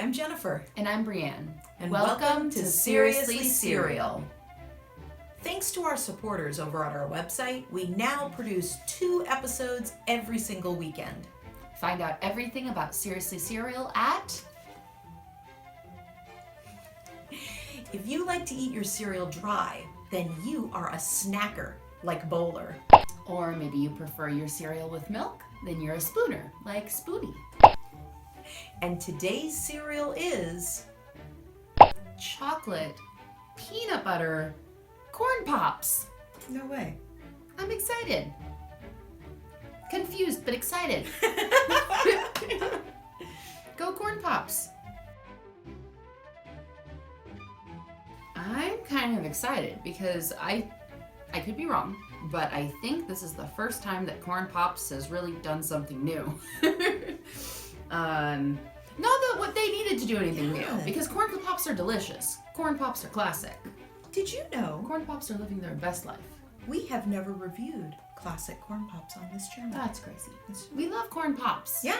I'm Jennifer. And I'm Brienne. And welcome to Seriously Cereal. Thanks to our supporters over on our website, we now produce 2 episodes every single weekend. Find out everything about Seriously Cereal at... If you like to eat your cereal dry, then you are a snacker, like Bowler. Or maybe you prefer your cereal with milk, then you're a spooner, like Spoonie. And today's cereal is... chocolate, peanut butter, corn pops. No way. I'm excited. Confused, but excited. Go corn pops. I'm kind of excited because I could be wrong, but I think this is the first time that corn pops has really done something new. Not that what they needed to do anything new, because corn pops are delicious. Corn pops are classic. Did you know Corn pops are living their best life? we have never reviewed classic corn pops on this channel? That's crazy. We love corn pops. Yeah,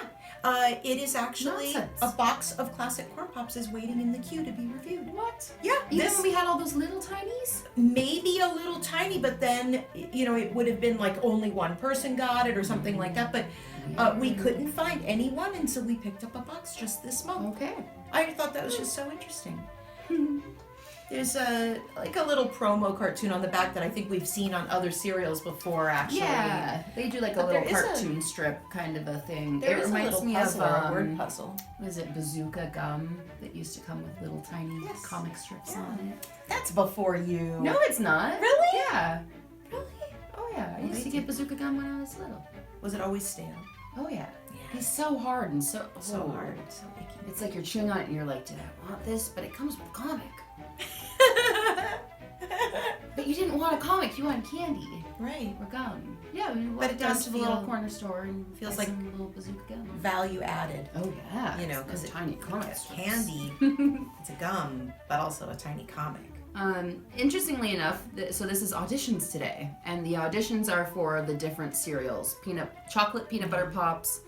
it is actually Nonsense. a box of classic corn pops is waiting in the queue to be reviewed. What? Yeah, Even when we had all those little tinies? maybe a little tiny, but then it would have been like only one person got it or something like that. But we couldn't find anyone, and so we picked up a box just this month. Okay. I thought that was just so interesting. There's a little promo cartoon on the back that I think we've seen on other cereals before, actually. Yeah, they do like a But little there is cartoon strip kind of a thing. There It is a reminds little me puzzle, of or a word puzzle. what is it, bazooka gum that used to come with little tiny Yes. comic strips Yeah. on it. That's before you. No, it's not. Really? Yeah. Really? Oh yeah, I Well, used they to get bazooka gum when I was little. Was it always stale? Oh yeah. Yeah. He's so hard and so hard, so icky. It's like you're chewing on it and you're like, did I want this? But it comes with a comic. But you didn't want a comic, you wanted candy Right. or gum. Yeah, we But walked it down does to the little feel- corner store and feels buy like some little bazooka gum. Value added. Oh yeah, Because it's tiny comic it's strips. candy. It's a gum, but also a tiny comic. Interestingly enough, so this is auditions today, and the auditions are for the different cereals: chocolate peanut butter pops,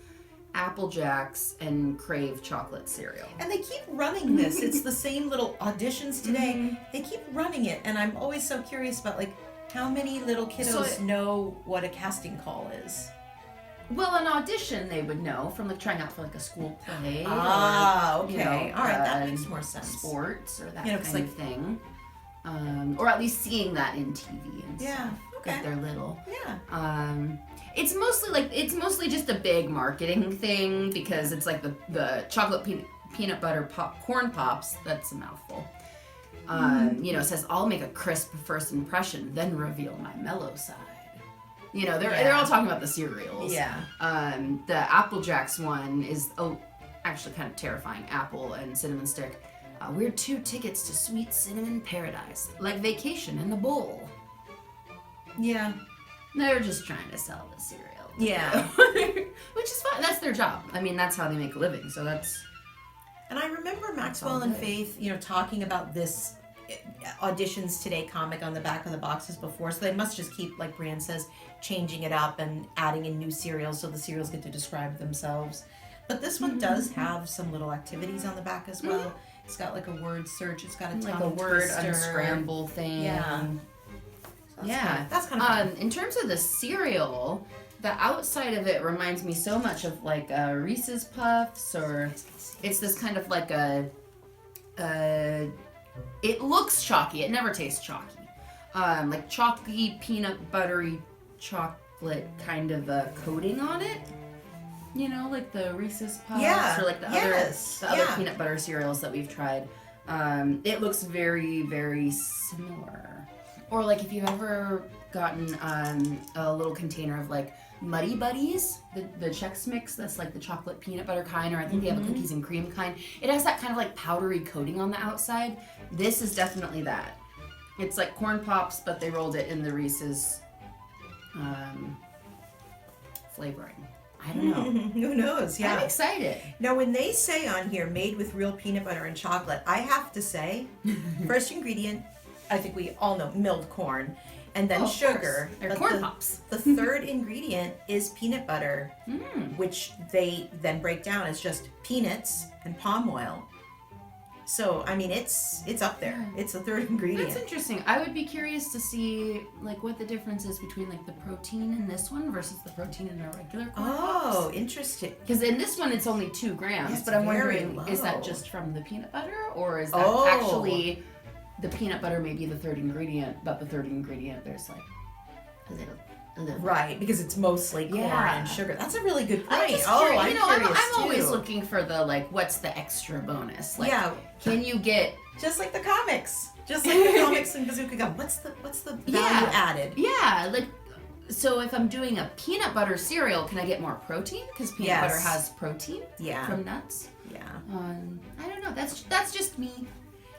Apple Jacks, and Crave chocolate cereal. And they keep running this. It's the same little auditions today. They keep running it, and I'm always so curious about how many little kiddos know what a casting call is. Well, an audition they would know from trying out for a school play. Okay. Or, All right, that makes more sense. Sports or that You know, 'cause, kind of thing. Or at least seeing that in TV and Yeah, stuff. okay. If they're little. Yeah. It's mostly just a big marketing thing because it's like the chocolate peanut butter corn pops. That's a mouthful. It says I'll make a crisp first impression, then reveal my mellow side. They're all talking about the cereals. Yeah. The Apple Jacks one is actually kind of terrifying. Apple and cinnamon stick. We're 2 tickets to sweet cinnamon paradise, like vacation in the bowl. Yeah. They're just trying to sell the cereal. Yeah. Which is fine. That's their job. I mean, that's how they make a living. So that's... And I remember Maxwell all and good. Faith, talking about this auditions today comic on the back of the boxes before. So they must just keep, like Brienne says, changing it up and adding in new cereals so the cereals get to describe themselves. But this one does have some little activities on the back as well. It's got a word search. It's got a tongue like a word twister. unscramble thing. Yeah. So that's kind of fun. In terms of the cereal, the outside of it reminds me so much of Reese's Puffs, or it's this kind of it looks chalky. It never tastes chalky. Chalky, peanut buttery chocolate kind of a coating on it. Like the Reese's Puffs or the other peanut butter cereals that we've tried. It looks very, very similar. Or if you've ever gotten a little container of Muddy Buddies, the Chex Mix, that's the chocolate peanut butter kind, or I think they have a cookies and cream kind. It has that kind of powdery coating on the outside. This is definitely that. It's like corn pops, but they rolled it in the Reese's flavoring. I don't know. Who knows? Yeah. I'm excited. Now, when they say on here, made with real peanut butter and chocolate, I have to say, first ingredient, I think we all know, milled corn, and then sugar. They're corn pops. The third ingredient is peanut butter, which they then break down as just peanuts and palm oil. So I mean, it's up there. It's the third ingredient. That's interesting. I would be curious to see like what the difference is between like the protein in this one versus the protein in a regular corn Oh, interesting. Because in this one it's only 2 grams, That's but I'm very wondering, is that low. just from the peanut butter, or is that actually the peanut butter may be the third ingredient, but the third ingredient there's like a little. Right, because it's mostly corn and sugar. That's a really good point. I'm just I'm curious. curious I'm always too. looking for the like, what's the extra bonus? Like, Yeah. can you get? Just like the comics. Just like the comics in Bazooka Gum. What's the value added? Yeah, like, so if I'm doing a peanut butter cereal, can I get more protein? Because peanut butter has protein from nuts. Yeah. I don't know. That's just me.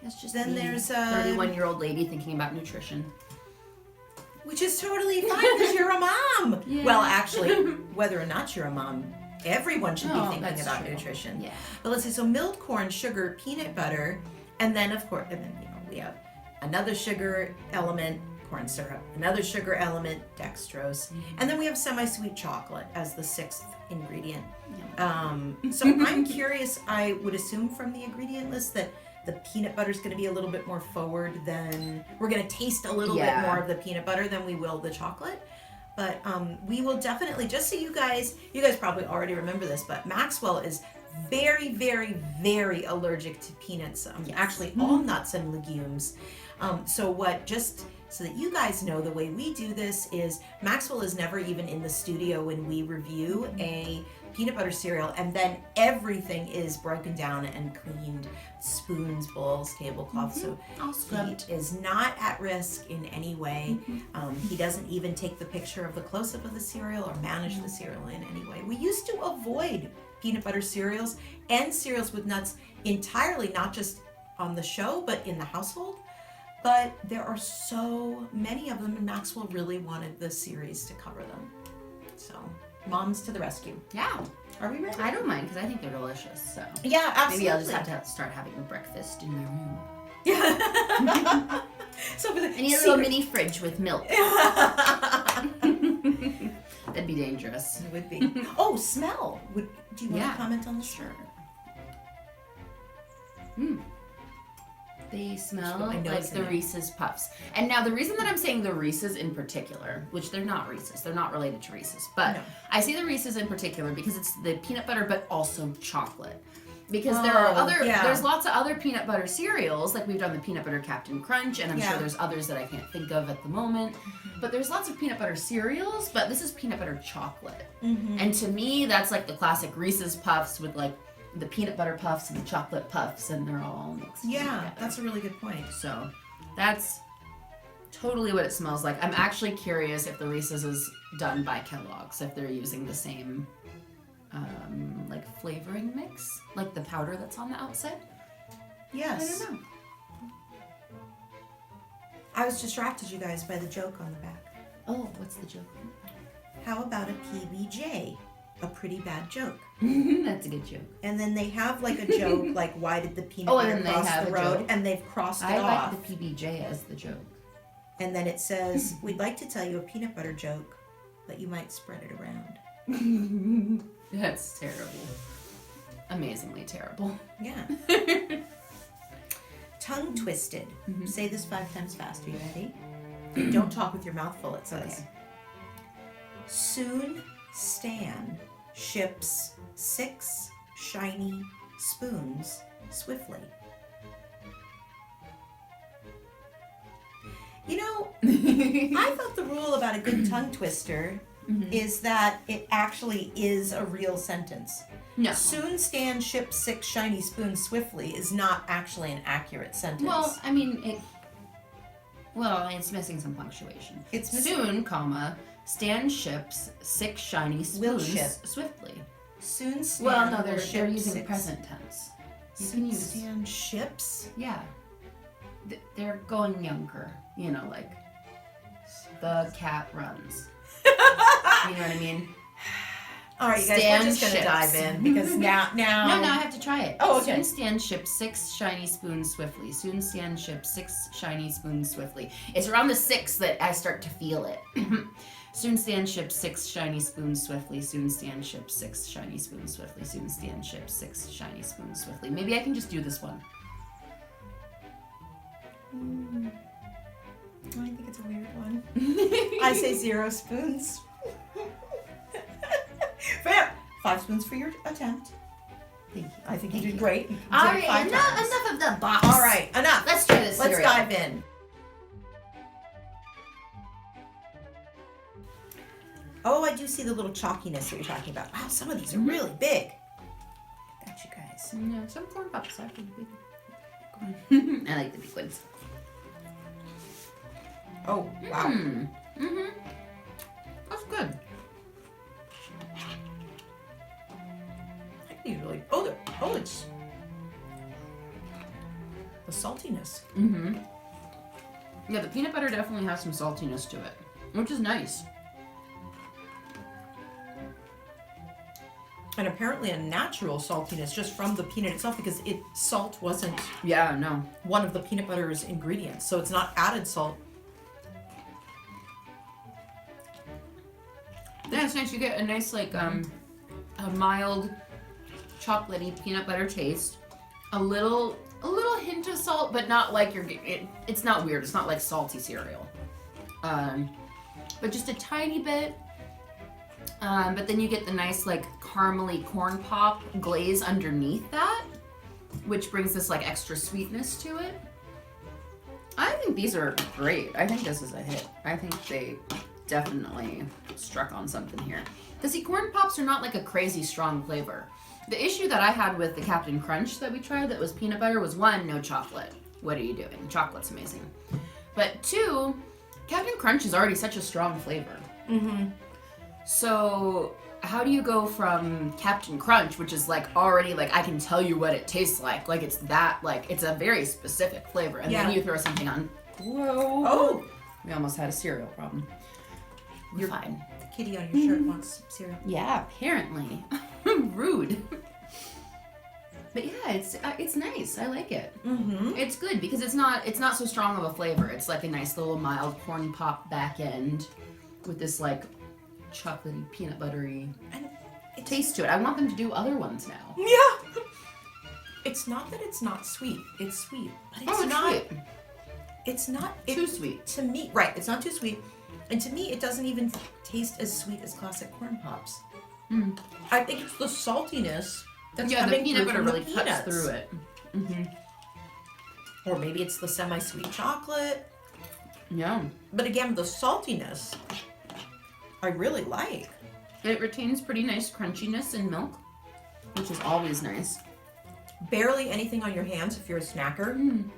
That's just Then me. there's 31-year-old lady thinking about nutrition. Which is totally fine because you're a mom. Yeah. Well, actually, whether or not you're a mom, everyone should be thinking that's about true. nutrition. Yeah. But let's see. So milled corn, sugar, peanut butter, and then of course, we have another sugar element, corn syrup, another sugar element, dextrose, and then we have semi-sweet chocolate as the 6th ingredient. So I'm curious. I would assume from the ingredient list that the peanut butter is going to be a little bit more forward than we're going to taste a little bit more of the peanut butter than we will the chocolate. But we will definitely, just so you guys probably already remember this, but Maxwell is very, very, very allergic to peanuts. Actually, all nuts and legumes. Just so that you guys know, the way we do this is Maxwell is never even in the studio when we review a peanut butter cereal, and then everything is broken down and cleaned, spoons, bowls, tablecloth. So he is not at risk in any way. He doesn't even take the picture of the close-up of the cereal or manage the cereal in any way. We used to avoid peanut butter cereals and cereals with nuts entirely, not just on the show, but in the household. But there are so many of them, and Maxwell really wanted the series to cover them. So, moms to the rescue. Yeah. Are we ready? I don't mind because I think they're delicious. So Yeah, absolutely. maybe I'll just have to start having breakfast in my room. Yeah. So for the I need a little mini fridge with milk. That'd be dangerous. It would be. Oh, smell. Do you want to comment on this? Sure. They smell my like nose the in it. Reese's Puffs. And now the reason that I'm saying the Reese's in particular, which they're not Reese's, they're not related to Reese's, but No. I say the Reese's in particular because it's the peanut butter but also chocolate. Because there are there's lots of other peanut butter cereals, like we've done the peanut butter Captain Crunch, and I'm sure there's others that I can't think of at the moment. But there's lots of peanut butter cereals, but this is peanut butter chocolate. And to me, that's like the classic Reese's Puffs with like the peanut butter puffs and the chocolate puffs, and they're all mixed together. That's a really good point. So that's totally what it smells like. I'm actually curious if the Reese's is done by Kellogg's, if they're using the same like flavoring mix, like the powder that's on the outside. Yes. I don't know. I was distracted, you guys, by the joke on the back. Oh, what's the joke? How about a PBJ? A pretty bad joke. That's a good joke. And then they have like a joke, like why did the peanut butter and they cross have the a road? joke? And they've crossed it I off. like the PBJ as the joke. And then it says, we'd like to tell you a peanut butter joke, but you might spread it around. That's terrible. Amazingly terrible. Yeah. Tongue twisted. Say this 5 times fast. Are you ready? Don't talk with your mouth full, it says. Okay. Soon Stan ships 6 shiny spoons swiftly. You know, I thought the rule about a good tongue twister is that it actually is a real sentence. No. Soon Stan ships 6 shiny spoons swiftly is not actually an accurate sentence. Well, I mean, it's missing some punctuation. It's missing- soon, comma, Stan ships 6 shiny Will spoons ship. swiftly. Soon Stan Well, no, will they're ship using 6. present tense. You Soon can use Stan ships? yeah. They're going younger. You know, like the cat runs. You know what I mean? All right, you guys, Stan we're just going to ships. dive in because now... No, I have to try it. Oh, okay. Soon Stan ships 6 shiny spoons swiftly. Soon Stan ships 6 shiny spoons swiftly. It's around the 6 that I start to feel it. Soon Stan ships 6 shiny spoons swiftly. Soon Stan ships 6 shiny spoons swiftly. Soon Stan ships 6 shiny spoons swiftly. Maybe I can just do this one. I think it's a weird one. I say 0 spoons. Fair. 5 spoons for your attempt. Thank you. I think you did great. You All did right, it 5 enough times. of the box. All right, enough. Let's try this Let's cereal. dive in. Oh, I do see the little chalkiness that you're talking about. Wow, some of these are really big. Got you guys. Yeah, some corn pops are pretty big. I like the big ones. Oh, wow. Mm-hmm. That's good. I think these really. Oh, it's the saltiness. Mm-hmm. Yeah, the peanut butter definitely has some saltiness to it, which is nice. And apparently a natural saltiness just from the peanut itself because salt wasn't Yeah, no. one of the peanut butter's ingredients. So it's not added salt. Yeah, it's nice. You get a nice, like, a mild, chocolatey peanut butter taste. A little hint of salt, but not like it's not weird. It's not like salty cereal. But just a tiny bit. But then you get the nice, like, caramely corn pop glaze underneath that, which brings this, like, extra sweetness to it. I think these are great. I think this is a hit. I think they definitely struck on something here. Because see, corn pops are not like a crazy strong flavor. The issue that I had with the Captain Crunch that we tried that was peanut butter was 1, no chocolate. What are you doing? Chocolate's amazing. But 2, Captain Crunch is already such a strong flavor. Mm-hmm. So how do you go from Captain Crunch, which is like already like I can tell you what it tastes like it's that, like it's a very specific flavor, and then you throw something on. Whoa! Oh, we almost had a cereal problem. You're fine. The kitty on your shirt wants cereal. Yeah, apparently. Rude. But yeah, it's nice. I like it. Mm-hmm. It's good because it's not so strong of a flavor. It's like a nice little mild corn pop back end with this like chocolatey, peanut buttery taste to it. I want them to do other ones now. Yeah. It's not that it's not sweet. It's sweet, but it's not. Sweet. It's not Too sweet. To me. Right. It's not too sweet, and to me, it doesn't even taste as sweet as classic corn pops. Mm. I think it's the saltiness that's the coming peanut through butter from the really cuts peanuts. through it. Mm-hmm. Or maybe it's the semi-sweet chocolate. Yeah. But again, the saltiness, I really like. It retains pretty nice crunchiness in milk, which is always nice. Barely anything on your hands if you're a snacker. Mm.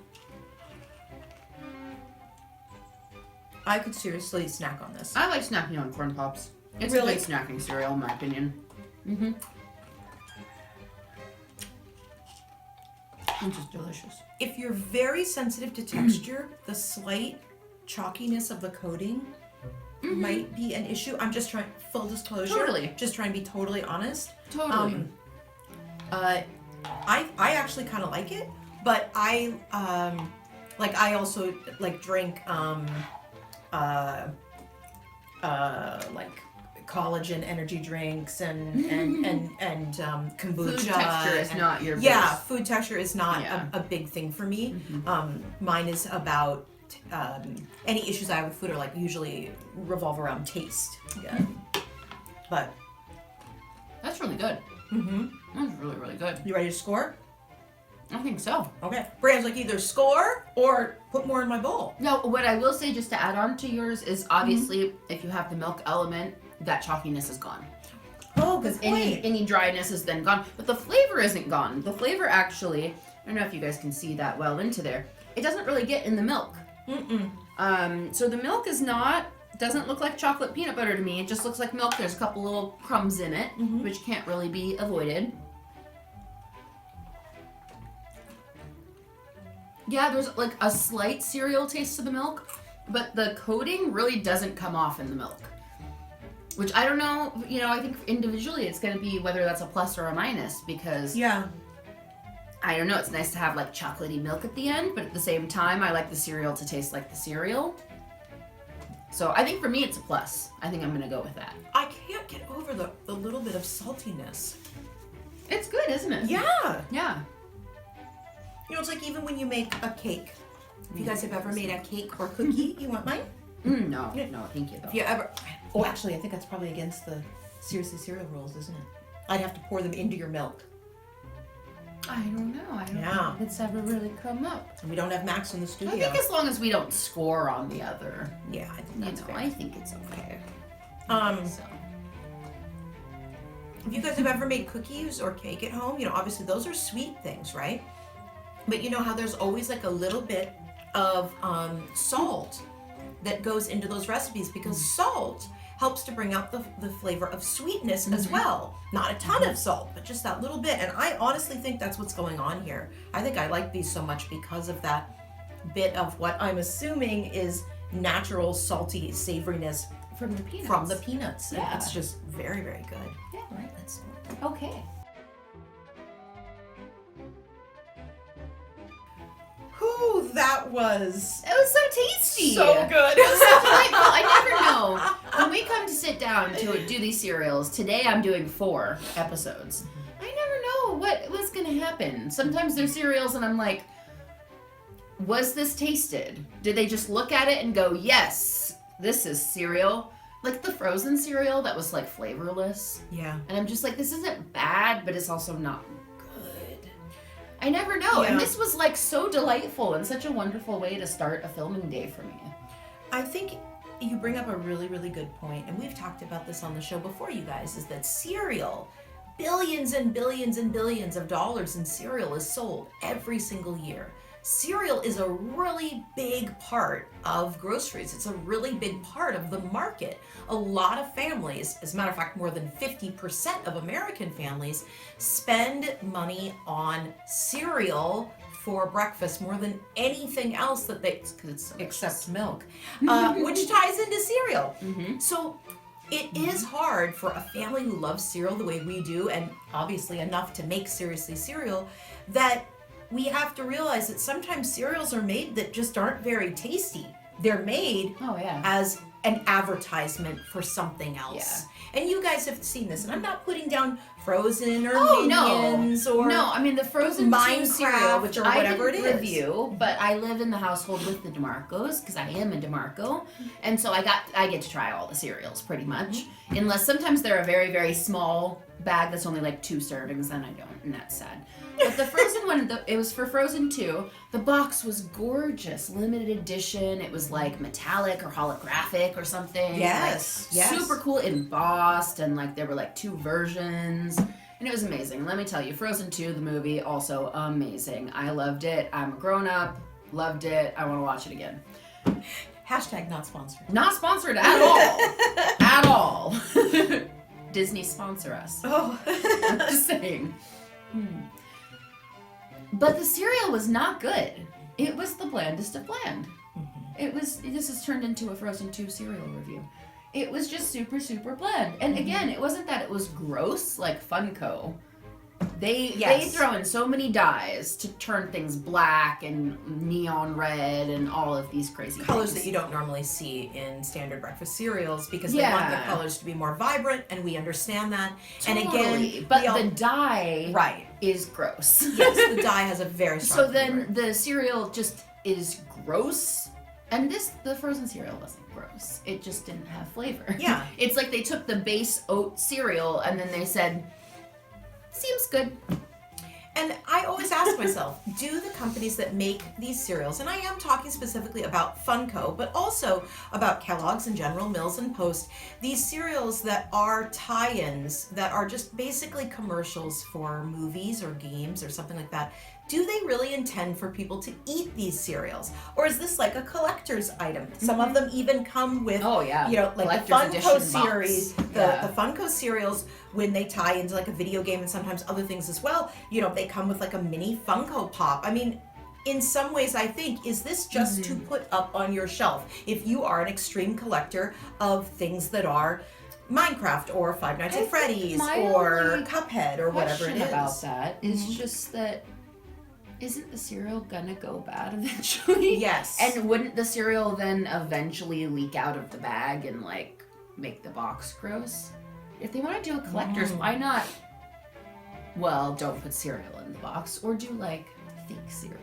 I could seriously snack on this. I like snacking on corn pops. It's Really? a good snacking cereal, in my opinion. Mm-hmm. Which is delicious. If you're very sensitive to texture, the slight chalkiness of the coating might be an issue. I'm just trying, full disclosure. Totally. Just trying to be totally honest. Totally. I actually kind of like it, but I also like drink like collagen energy drinks and kombucha. Food texture is not your yeah, base. food texture is not Yeah. a big thing for me. Mine is about any issues I have with food are like usually revolve around taste. Yeah. But That's really good. That's really, really good. you ready to score? I think so. Okay. Brand's like either score or put more in my bowl. No, what I will say just to add on to yours is obviously if you have the milk element, that chalkiness is gone. Oh, Because any dryness is then gone. But the flavor isn't gone. The flavor actually, I don't know if you guys can see that well into there, it doesn't really get in the milk. So the milk doesn't look like chocolate peanut butter to me. It just looks like milk. There's a couple little crumbs in it, which can't really be avoided. Yeah, there's like a slight cereal taste to the milk, but the coating really doesn't come off in the milk. Which I don't know, I think individually it's going to be whether that's a plus or a minus because Yeah. I don't know, it's nice to have like chocolatey milk at the end, but at the same time I like the cereal to taste like the cereal. So I think for me it's a plus. I think I'm going to go with that. I can't get over the little bit of saltiness. It's good, isn't it? Yeah. Yeah. It's like even when you make a cake If you guys have ever made a cake or cookie, you want mine? No, thank you. Though. If you ever... Oh, actually, I think that's probably against the Seriously Cereal rules, isn't it? I'd have to pour them into your milk. I don't know. I don't know if it's ever really come up. And we don't have Max in the studio. I think as long as we don't score on the other. Yeah, I think that's fair. I think it's okay. So. If you guys have ever made cookies or cake at home, obviously those are sweet things, right? But you know how there's always like a little bit of salt that goes into those recipes because salt helps to bring out the flavor of sweetness as well. Not a ton of salt, but just that little bit. And I honestly think that's what's going on here. I think I like these so much because of that bit of what I'm assuming is natural salty savoriness from the peanuts. And it's just very, very good. Yeah. All right, let's... Okay. Ooh, that was... It was so tasty. So good. It was so delightful. I never know. When we come to sit down to do these cereals, today I'm doing 4 episodes. I never know what's going to happen. Sometimes there's cereals and I'm like, was this tasted? Did they just look at it and go, yes, this is cereal? Like the frozen cereal that was like flavorless. Yeah. And I'm just like, this isn't bad, but it's also not good. I never know. Yeah. And this was like so delightful and such a wonderful way to start a filming day for me. I think you bring up a really, really good point, and we've talked about this on the show before, you guys, is that cereal, billions and billions and billions of dollars in cereal is sold every single year. Cereal is a really big part of groceries. It's a really big part of the market. A lot of families, as a matter of fact, more than 50% of American families spend money on cereal for breakfast more than anything else that they, except milk, which ties into cereal. Mm-hmm. So it is hard for a family who loves cereal the way we do, and obviously enough to make Seriously Cereal, that we have to realize that sometimes cereals are made that just aren't very tasty. They're made as an advertisement for something else. Yeah. And you guys have seen this, and I'm not putting down Frozen or Minions or I mean the Frozen Minecraft cereal, which or whatever I didn't it is. review, but I live in the household with the DeMarcos because I am a DeMarco, and so I get to try all the cereals pretty much, unless sometimes they're a very, very small bag that's only like 2 servings, then I don't, and that's sad. But the Frozen one, it was for Frozen 2. The box was gorgeous, limited edition. It was like metallic or holographic or something. Yes, like, super cool, embossed, and like there were like 2 versions. And it was amazing. Let me tell you, Frozen 2, the movie, also amazing. I loved it. I'm a grown-up, loved it. I want to watch it again. Hashtag not sponsored. Not sponsored at all. At all. Disney sponsor us. Oh. I'm just saying. But the cereal was not good. It was the blandest of bland. Mm-hmm. This has turned into a Frozen 2 cereal review. It was just super, super bland. And again, it wasn't that it was gross like Funko. They throw in so many dyes to turn things black and neon red and all of these crazy colors things that you don't normally see in standard breakfast cereals because they want the colors to be more vibrant, and we understand that. Totally. And again, but the dye is gross. Yes, the dye has a very strong flavor. The cereal just is gross. And the Frozen cereal wasn't gross. It just didn't have flavor. Yeah. It's like they took the base oat cereal and then they said, seems good. And I always ask myself, do the companies that make these cereals, and I am talking specifically about Funko, but also about Kellogg's and General Mills and Post, these cereals that are tie-ins, that are just basically commercials for movies or games or something like that, do they really intend for people to eat these cereals? Or is this like a collector's item? Some of them even come with, like the Funko series, the Funko cereals, when they tie into like a video game and sometimes other things as well, they come with like a mini Funko Pop. I mean, in some ways, I think, is this just to put up on your shelf? If you are an extreme collector of things that are Minecraft or Five Nights at Freddy's or Cuphead or whatever it is. About that is just that, isn't the cereal gonna go bad eventually? Yes. And wouldn't the cereal then eventually leak out of the bag and like make the box gross? If they want to do a collector's, why not? Well, don't put cereal in the box, or do like fake cereal.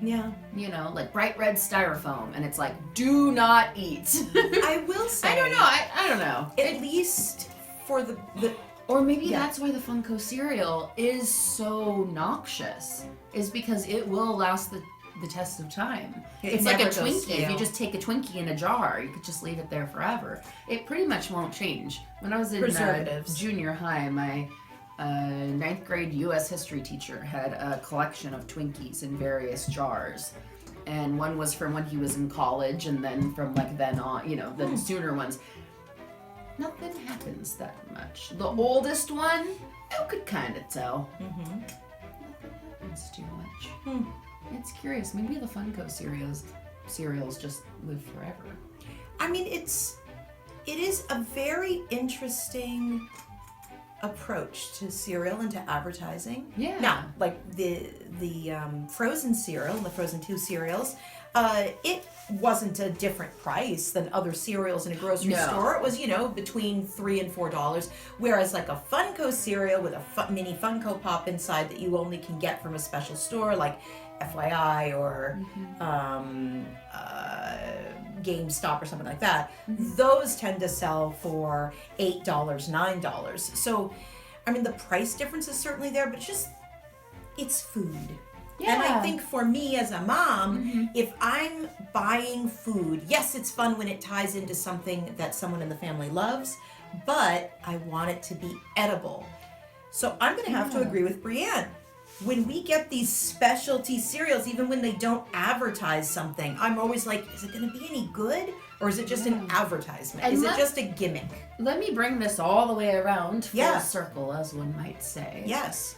Yeah. You know, like bright red styrofoam, and it's like, do not eat. I will say. I don't know. I don't know. At least for the Or maybe that's why the Funko cereal is so noxious, is because it will last the test of time. It's like a Twinkie. If you just take a Twinkie in a jar, you could just leave it there forever. It pretty much won't change. When I was in junior high, my 9th grade U.S. history teacher had a collection of Twinkies in various jars. And one was from when he was in college, and then from like then on, you know, the sooner ones. Nothing happens that much. The oldest one, you could kind of tell. Nothing happens too much. It's curious. Maybe the Funko cereals just live forever. I mean, it is a very interesting approach to cereal and to advertising. Yeah. Now, like the Frozen cereal and the Frozen 2 cereals, it wasn't a different price than other cereals in a grocery store. It was, you know, between $3 and $4. Whereas like a Funko cereal with a mini Funko Pop inside that you only can get from a special store like FYI or GameStop or something like that, those tend to sell for $8, $9. So, I mean, the price difference is certainly there, but it's food. Yeah. And I think for me as a mom, if I'm buying food, yes, it's fun when it ties into something that someone in the family loves, but I want it to be edible. So I'm going to have to agree with Brienne. When we get these specialty cereals, even when they don't advertise something, I'm always like, is it going to be any good? Or is it just an advertisement? And is it just a gimmick? Let me bring this all the way around full circle, as one might say. Yes.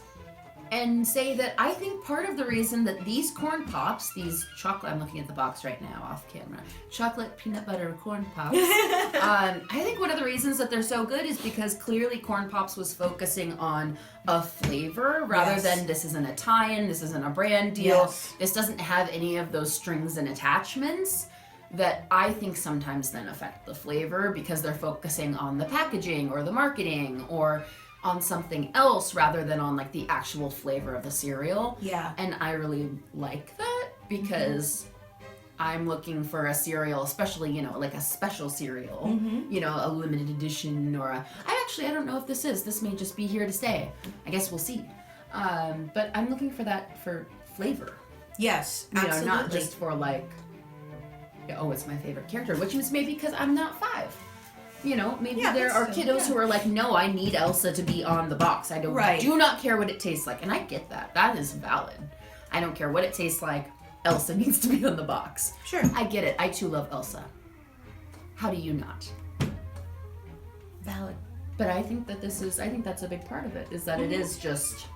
And say that I think part of the reason that these corn pops, these chocolate, I'm looking at the box right now off camera, chocolate peanut butter corn pops, I think one of the reasons that they're so good is because clearly corn pops was focusing on a flavor rather than this isn't a tie-in, this isn't a brand deal, this doesn't have any of those strings and attachments that I think sometimes then affect the flavor because they're focusing on the packaging or the marketing or on something else rather than on like the actual flavor of the cereal. Yeah. And I really like that because I'm looking for a cereal, especially, you know, like a special cereal, you know, a limited edition or I don't know if this may just be here to stay. I guess we'll see. But I'm looking for that for flavor. Yes, absolutely. You know, not just for like, oh, it's my favorite character, which is maybe because I'm not 5. You know, maybe there are kiddos who are like, no, I need Elsa to be on the box. I do not care what it tastes like. And I get that. That is valid. I don't care what it tastes like. Elsa needs to be on the box. Sure. I get it. I too love Elsa. How do you not? Valid. But I think that that's a big part of it, is that it is just...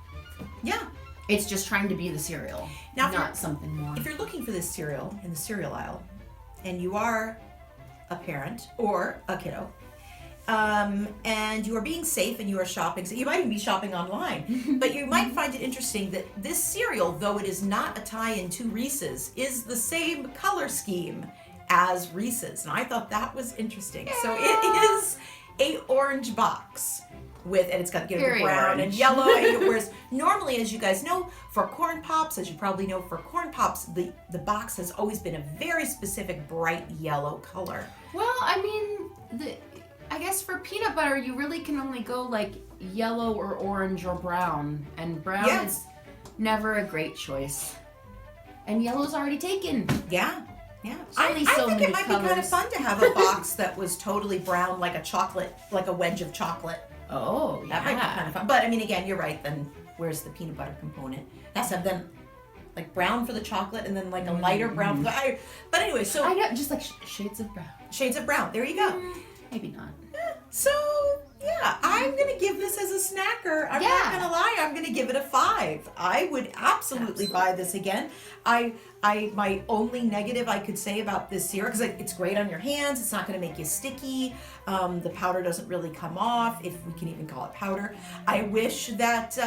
Yeah. It's just trying to be the cereal, now, not something more. If you're looking for this cereal in the cereal aisle, and you are a parent or a kiddo, and you are being safe and you are shopping, so you might even be shopping online, but you might find it interesting that this cereal, though it is not a tie-in to Reese's, is the same color scheme as Reese's, and I thought that was interesting. Yeah. So it is a orange box with, and it's got the brown and yellow, whereas normally, as you guys know, for Corn Pops, as you probably know, for Corn Pops, the box has always been a very specific bright yellow color. Well, I mean, I guess for peanut butter, you really can only go like yellow or orange or brown, and brown is never a great choice. And yellow's already taken. Yeah. Yeah, I think it might be kind of fun to have a box that was totally brown, like a chocolate, like a wedge of chocolate. Oh, yeah. That might be kind of fun. But I mean, again, you're right. Then where's the peanut butter component? That's then like brown for the chocolate, and then like a lighter brown. But anyway, so I got just like shades of brown. Shades of brown. There you go. Maybe not. So yeah, I'm gonna give this as a snacker. I'm not gonna lie. I'm gonna give it a 5. I would absolutely buy this again. My only negative I could say about this cereal, because it's great on your hands, it's not going to make you sticky, the powder doesn't really come off, if we can even call it powder. I wish that,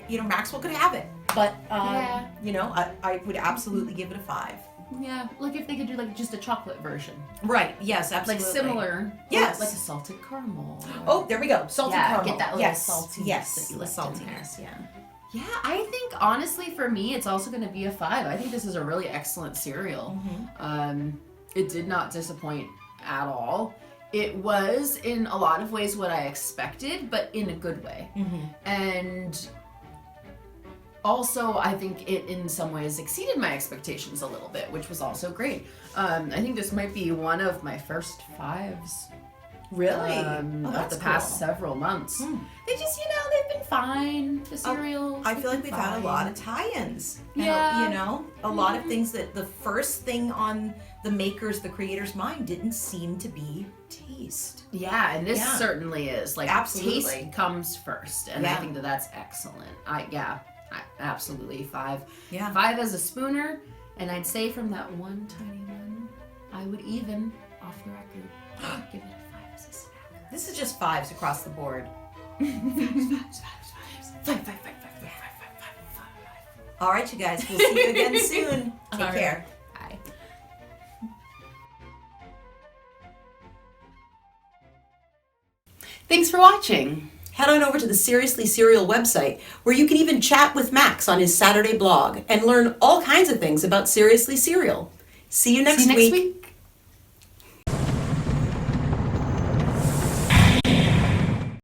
Maxwell could have it, but, I would absolutely give it a 5. Yeah, like if they could do like just a chocolate version. Right, yes, absolutely. Like similar. Yes. Like a salted caramel. Oh, there we go, salted caramel. Get that little saltiness. Yes, that you like saltiness, yeah. Yeah, I think honestly for me, it's also going to be a 5. I think this is a really excellent cereal. It did not disappoint at all. It was in a lot of ways what I expected, but in a good way. And also, I think it in some ways exceeded my expectations a little bit, which was also great. I think this might be one of my first 5s. Really? Of the past several months. They just, they've been fine. The cereals. I feel like we've had a lot of tie-ins. Yeah. A lot of things that the first thing on the creator's mind didn't seem to be taste. Yeah, and this certainly is. Like, absolutely. Taste comes first, and I think that that's excellent. Absolutely 5. Yeah. 5 as a spooner, and I'd say from that one tiny one, I would even, off the record, give it a 5 as a snack. This is just 5s across the board. 5. All right, you guys. We'll see you again soon. Take care. Bye. Thanks for watching. Head on over to the Seriously Cereal website, where you can even chat with Max on his Saturday blog and learn all kinds of things about Seriously Cereal. See you next week.